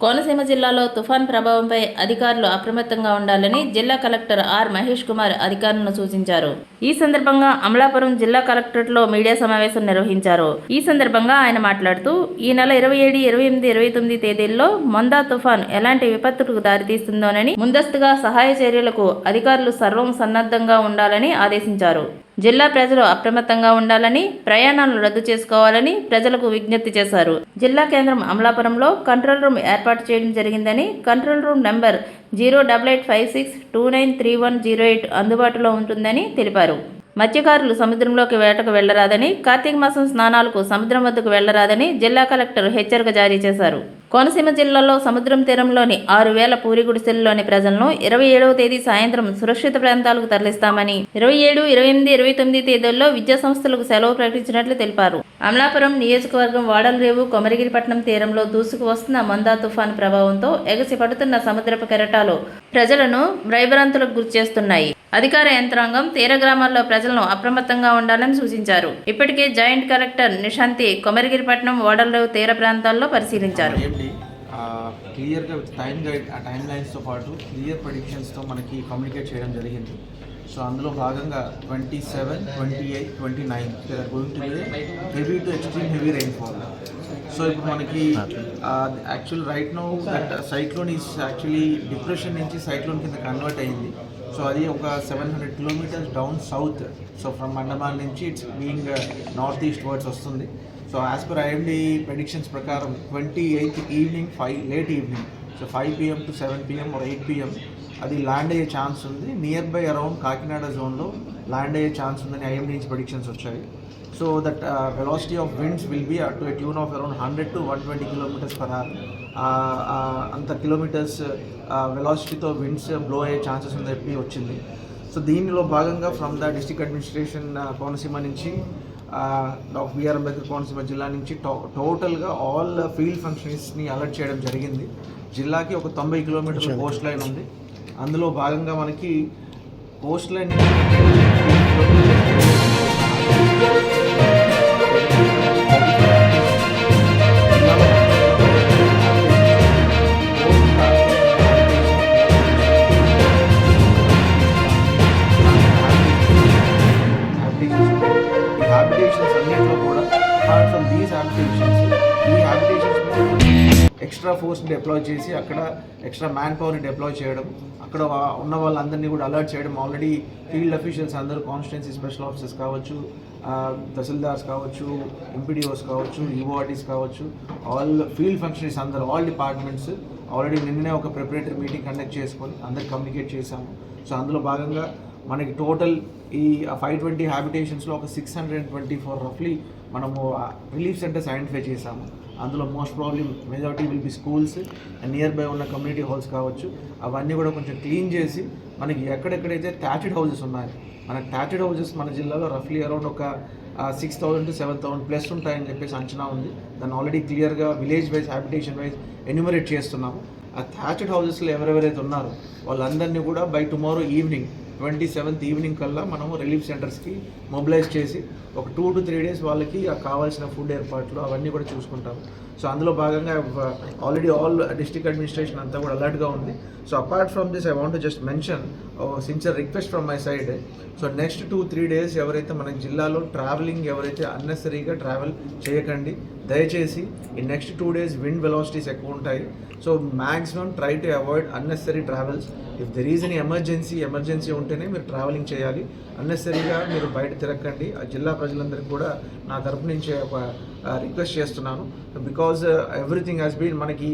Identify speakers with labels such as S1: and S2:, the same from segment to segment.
S1: కోనసీమ జిల్లాలో తుఫాన్ ప్రభావంపై అధికారులు అప్రమత్తంగా ఉండాలని జిల్లా కలెక్టర్ ఆర్ మహేష్ కుమార్ అధికారులను సూచించారు. ఈ సందర్భంగా అమలాపురం జిల్లా కలెక్టరేట్లో మీడియా సమావేశం నిర్వహించారు. ఈ సందర్భంగా ఆయన మాట్లాడుతూ ఈ నెల 27, 28, 29 తేదీల్లో మొందా తుఫాన్ ఎలాంటి విపత్తులకు దారితీస్తుందోనని ముందస్తుగా సహాయ చర్యలకు అధికారులు సర్వం సన్నద్ధంగా ఉండాలని ఆదేశించారు. జిల్లా ప్రజలు అప్రమత్తంగా ఉండాలని, ప్రయాణాలను రద్దు చేసుకోవాలని ప్రజలకు విజ్ఞప్తి చేశారు. జిల్లా కేంద్రం అమలాపురంలో కంట్రోల్ రూమ్ ఏర్పాటు చేయడం జరిగిందని, కంట్రోల్ రూమ్ నంబర్ 08856293108 అందుబాటులో ఉంటుందని తెలిపారు. మత్స్యకారులు సముద్రంలోకి వేటకు వెళ్లరాదని, కార్తీక మాసం స్నానాలకు సముద్రం వద్దకు వెళ్లరాదని జిల్లా కలెక్టర్ హెచ్చరిక జారీ చేశారు. కోనసీమ జిల్లాలో సముద్రం తీరంలోని 6000 పూరి గుడిసెల్లోని ప్రజలను 27వ తేదీ సాయంత్రం సురక్షిత ప్రాంతాలకు తరలిస్తామని, 27, 28, 29 తేదీల్లో విద్యా సంస్థలకు సెలవు ప్రకటించినట్లు తెలిపారు. అమలాపురం నియోజకవర్గం వాడలరేవు కొమరగిరిపట్నం తీరంలో దూసుకు వస్తున్న మొందా తుఫాను ప్రభావంతో ఎగసి పడుతున్న సముద్రపు కెరటాలు ప్రజలను భయభ్రాంతులకు గురిచేస్తున్నాయి. అధికార యంత్రాంగం తీర గ్రామాల్లో ప్రజలను అప్రమత్తంగా ఉండాలని సూచించారు. ఇప్పటికే జాయింట్ కలెక్టర్ నిశాంతి కొమరగిరిపట్నం వాడలరేవు తీర ప్రాంతాల్లో పరిశీలించారు.
S2: క్లియర్గా టైం లైన్స్తో పాటు క్లియర్ ప్రెడిక్షన్స్తో మనకి కమ్యూనికేట్ చేయడం జరిగింది. సో అందులో భాగంగా 27, 28, 29 going to be heavy to extreme heavy rainfall. So ఇప్పుడు మనకి actual right now that cyclone is actually depression నుంచి సైక్లోన్ కింద కన్వర్ట్ అయింది. సో అది ఒక 700 kilometers down south. So from Andaman నుంచి it's being north east wards వస్తుంది. So as per IMD predictions ప్రకారం 28th evening late evening, so 5 PM to 7 PM or 8 PM అది land అయ్యే ఛాన్స్ ఉంది. నియర్ బై అరౌండ్ కాకినాడ జోన్లో land అయ్యే chance ఉందని IMD నుంచి ప్రెడిక్షన్స్ వచ్చాయి. So that velocity of winds will be to a tune of around 100 to 120 km/h. అంత kilometres వెలాసిటీతో విండ్స్ బ్లో అయ్యే ఛాన్సెస్ ఉందని చెప్పి వచ్చింది. సో దీనిలో భాగంగా from the district administration Konaseema నుంచి డాక్టర్ బిఆర్ అంబేద్కర్ కోనసీమ జిల్లా నుంచి టోటల్గా ఆల్ ఫీల్డ్ ఫంక్షన్స్ని అలర్ట్ చేయడం జరిగింది. జిల్లాకి ఒక 90 కిలోమీటర్ల కోస్ట్ లైన్ ఉంది. అందులో భాగంగా మనకి కోస్ట్ లైన్ హ్యాబిటేషన్స్ అన్నింటిలో కూడా అపార్ట్ ఫ్రమ్ దీస్ హ్యాబిటేషన్స్, ఈ హ్యాబిటేషన్స్ ఎక్స్ట్రా ఫోర్స్ని డిప్లాయ్ చేసి అక్కడ ఎక్స్ట్రా మ్యాన్ పవర్ని డిప్లాయ్ చేయడం, అక్కడ ఉన్న వాళ్ళందరినీ కూడా అలర్ట్ చేయడం. ఆల్రెడీ ఫీల్డ్ అఫీషియల్స్ అందరూ కాన్స్టిట్యున్సీ స్పెషల్ ఆఫీసర్స్ కావచ్చు, తహసీల్దార్స్ కావచ్చు, ఎంపీడీఓస్ కావచ్చు, ఈఓఆర్టీస్ కావచ్చు, ఆల్ ఫీల్డ్ ఫంక్షనరీస్ అందరూ ఆల్ డిపార్ట్మెంట్స్ ఆల్రెడీ నిన్ననే ఒక ప్రిపరేటరీ మీటింగ్ కండక్ట్ చేసుకొని అందరికి కమ్యూనికేట్ చేశాము. సో అందులో భాగంగా మనకి టోటల్ ఈ 520 హ్యాబిటేషన్స్లో ఒక 624 రఫ్లీ మనము రిలీఫ్ సెంటర్స్ ఐడెంటిఫై చేశాము. అందులో most probably majority will be schools and near by ఉన్న కమ్యూనిటీ హాల్స్ కావచ్చు. అవన్నీ కూడా కొంచెం క్లీన్ చేసి మనకి ఎక్కడెక్కడైతే థ్యాచెడ్ హౌసెస్ ఉన్నాయో, మనకి థ్యాచెడ్ హౌసెస్ మన జిల్లాలో రఫ్లీ అరౌండ్ ఒక 6,000 to 7,000 ప్లస్ ఉంటాయని చెప్పేసి అంచనా ఉంది. దాన్ని ఆల్రెడీ క్లియర్గా village wise habitation wise enumerate చేస్తున్నాము. ఆ థ్యాచెడ్ హౌసెస్లో ఎవరెవరైతే ఉన్నారో వాళ్ళందరినీ కూడా by tomorrow evening 27th evening కల్లా మనము రిలీఫ్ సెంటర్స్కి మొబిలైజ్ చేసి ఒక 2 to 3 days వాళ్ళకి కావాల్సిన ఫుడ్ ఏర్పాట్లు అవన్నీ కూడా చూసుకుంటాము. సో అందులో భాగంగా ఆల్రెడీ ఆల్ డిస్ట్రిక్ట్ అడ్మినిస్ట్రేషన్ అంతా కూడా అలర్ట్గా ఉంది. So apart from this I want to just mention sincere request from my side. So next 2-3 days ఎవరైతే మన జిల్లాలో ట్రావెలింగ్ ఎవరైతే అన్నెసరీగా ట్రావెల్ చేయకండి. దయచేసి ఈ నెక్స్ట్ 2 days విండ్ వెలాసిటీస్ ఎక్కువ ఉంటాయి. So maximum try to avoid unnecessary travels. If there is any emergency ఉంటేనే మీరు ట్రావెలింగ్ చేయాలి. అన్నెసరీగా మీరు బయట తిరగకండి. ఆ జిల్లా ప్రజలందరికీ కూడా నా తరపు నుంచి ఒక రిక్వెస్ట్ చేస్తున్నాను. బికాజ్ ఎవ్రీథింగ్ హ్యాస్ బీన్ మనకి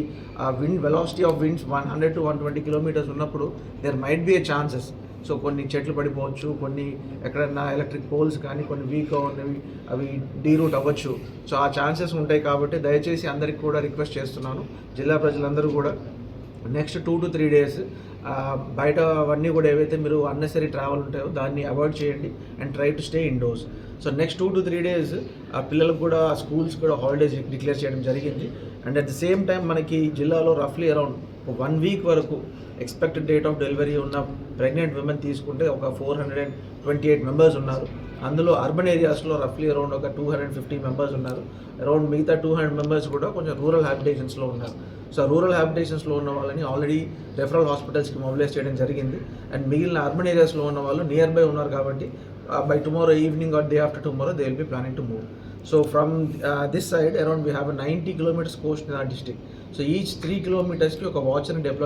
S2: wind velocity of winds 100 to 120 kilometers ఉన్నప్పుడు there might be a chances. So కొన్ని చెట్లు పడిపోవచ్చు, కొన్ని ఎక్కడన్నా ఎలక్ట్రిక్ పోల్స్ కానీ కొన్ని వీక్ ఉన్నవి అవి డీరూట్ అవ్వచ్చు. సో ఆ ఛాన్సెస్ ఉంటాయి కాబట్టి దయచేసి అందరికి కూడా రిక్వెస్ట్ చేస్తున్నాను. జిల్లా ప్రజలందరూ కూడా నెక్స్ట్ 2 to 3 days బయట అవన్నీ కూడా ఏవైతే మీరు అన్నెసరీ ట్రావెల్ ఉంటాయో దాన్ని అవాయిడ్ చేయండి and try to stay indoors. So next 2 to 3 days పిల్లలకు కూడా స్కూల్స్ కూడా హాలిడేస్ డిక్లేర్ చేయడం జరిగింది. And at the same time మనకి జిల్లాలో రఫ్లీ అరౌండ్ 1 week వరకు ఎక్స్పెక్టెడ్ డేట్ ఆఫ్ డెలివరీ ఉన్న ప్రెగ్నెంట్ విమెన్ తీసుకుంటే ఒక 428 members ఉన్నారు. అందులో అర్బన్ ఏరియాస్లో రఫ్లీ అరౌండ్ ఒక 250 members ఉన్నారు. అరౌండ్ మిగతా 200 members కూడా కొంచెం రూరల్ హ్యాబిటేషన్స్లో ఉన్నారు. సో రూరల్ హ్యాబిటేషన్స్లో ఉన్న వాళ్ళని ఆల్రెడీ రెఫరల్ హాస్పిటల్స్కి మొబిలైజ్ చేయడం జరిగింది. అండ్ మిగిలిన అర్బన్ ఏరియాస్లో ఉన్న వాళ్ళు నియర్ బై ఉన్నారు కాబట్టి by tomorrow evening or day after tomorrow they will be planning to move. So from this side around we have a 90 kilometers coast in our district. So each 3 kilometers ki oka watcher ni deploy